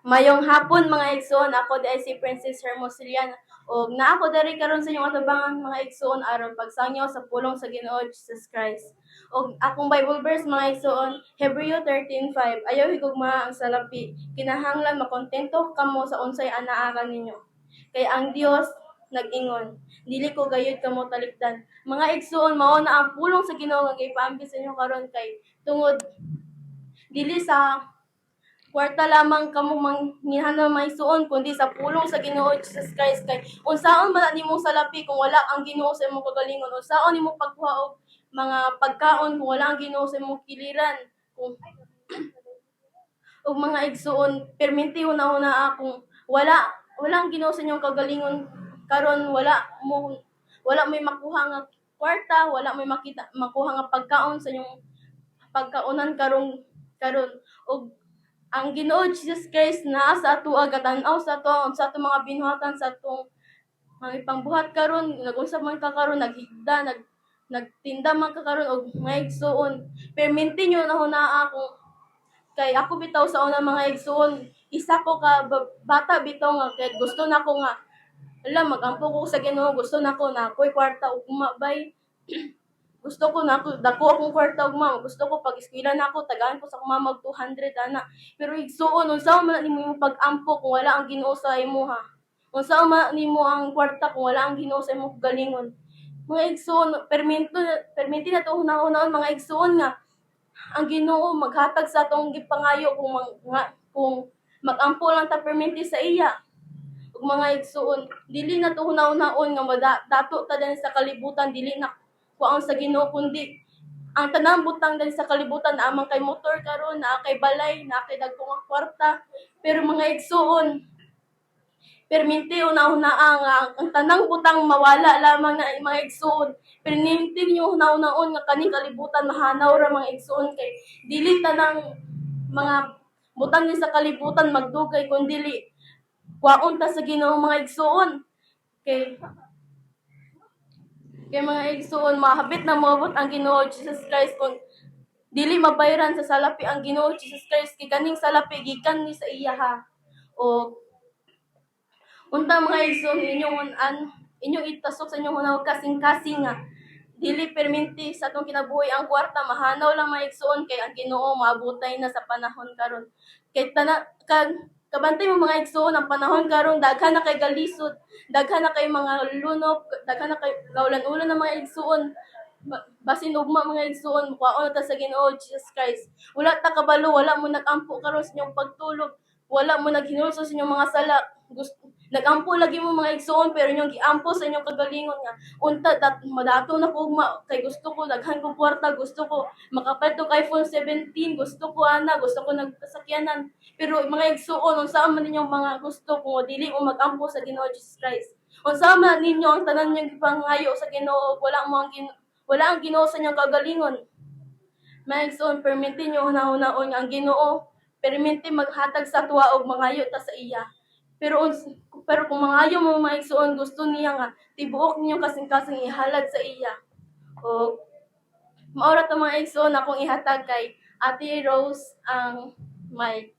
Mayong hapon mga igsoon, ako di ay si Princess Hermosilian ug naa ko diri karon sa inyong atubangan mga igsoon aron pagsangyaw sa pulong sa Ginoo Jesus Christ. Og akong Bible verse mga igsoon, Hebreo 13:5. Ayaw higugma ang salapi, kinahanglan makontento kamo sa unsay anaa ninyo. Kay ang Dios nag-ingon, dili ko gayud kamo talikdan. Mga igsoon, mao na ang pulong sa Ginoo nga gipaambi sa inyo karon kay tungod dili sa kwarta lamang kamo manghinana may suon kundi sa pulong sa Ginoo Jesus Christ kay unsaon man nimong salapi kung wala ang Ginoo sa imong kagalingon, unsaon nimo pagkuha og mga pagkaon kung wala ang Ginoo sa imong kiliran, kung og mga igsuon perminti una-una kung wala ang Ginoo sa inyong kagalingon karon wala may makuha nga kwarta, wala may makuha nga pagkaon sa inyong pagkaunan karon og ang Ginoo Jesus Christ naa sa ato gatan-aw sa ato sa atong mga binuhatan sa atong mga ipangbuhat karon nag-usab man ka karon naghigda nagtinda man ka karon og mga igsuon perminti nyo na hunaa kung kay ako bitaw sa unang mga igsuon isa ko ka bata bitaw nga kay gusto nako nga magampo ko sa Ginoo gusto nako na ako'y kwarta ug umabay gusto ko na ako dako akong kwarta ug ma'am gusto ko pag eskwela na ako tagaan ko sa akong mama og 200 ana pero igsuon unsa man nimo imong pag-ampo kung wala ang Ginoo sa imuha unsa man nimo ang kwarta kung wala ang Ginoo sa imong galingon mga igsuon perminti na to hunahon mga igsuon nga ang Ginoo maghatag sa atong gipangayo kung mag-ampo lang ta perminti sa iya ug mga igsuon dili na to hunahon nga dato ta din sa kalibutan dili na kuang sa Ginoo kundi ang tanang butang dali sa kalibutan na amang kay motor karon naa kay balay naa kay dagkong nga kwarta pero mga igsuon perminti una-una ang tanang butang mawala lamang na mga igsuon perminti niyo una-unaon nga kaning kalibutan mahanaw ra mga igsuon kay dili tanang mga butang ni sa kalibutan magdugay kun dili kwaon ta sa Ginoo mga igsuon kay kay mga igsuon mahabit na moabot ang Ginoo Jesus Christ kung dili mabayran sa salapi ang Ginoo Jesus Christ kay kaning salapi gikan ni sa iya ha. O unta mga igsuon inyong itasok sa inyong hunahon kasing-kasing nga dili perminti sa atong kinabuhi ang kwarta mahanaw lang mga igsuon kay ang Ginoo maabotay na sa panahon karon. Kay kabantay mo mga igsuon ang panahon karon daghan na kay galisod, daghan na kay mga lunok, daghan na kay gaulan-ulan ng mga igsuon. Basin ugma mga igsuon mukhaon ta sa Ginoo Jesus Christ. Wala ta kabalo, wala mo nagampo karon sa inyong pagtulog, wala mo naghinulso sa inyong mga sala. Nagampo lagi mo mga igsuon pero inyong giampo sa inyong kagalingon nga unta madato na ko kay gusto ko daghan ko kwarta, gusto ko makapalit og iPhone 17, gusto ko gusto ko nagpasakyanan. Pero mga igsuon unsa man ninyong mga gusto kung dili mo magampo sa Ginoo Jesus Christ. Unsa man ninyo ang tanan ninyong gipangayo sa Ginoo wala ang Ginoo sa inyong kagalingon. Mga igsuon perminti nyo hunahon ang Ginoo perminti maghatag sa tuwa og mangayo ta sa iya. Pero kung mangayo mo mga igsuon gusto niya nga tibuok ninyo kasing-kasing ihalad sa iya. O maura to mga igsuon akong ihatag kay Ate Rose ang mic.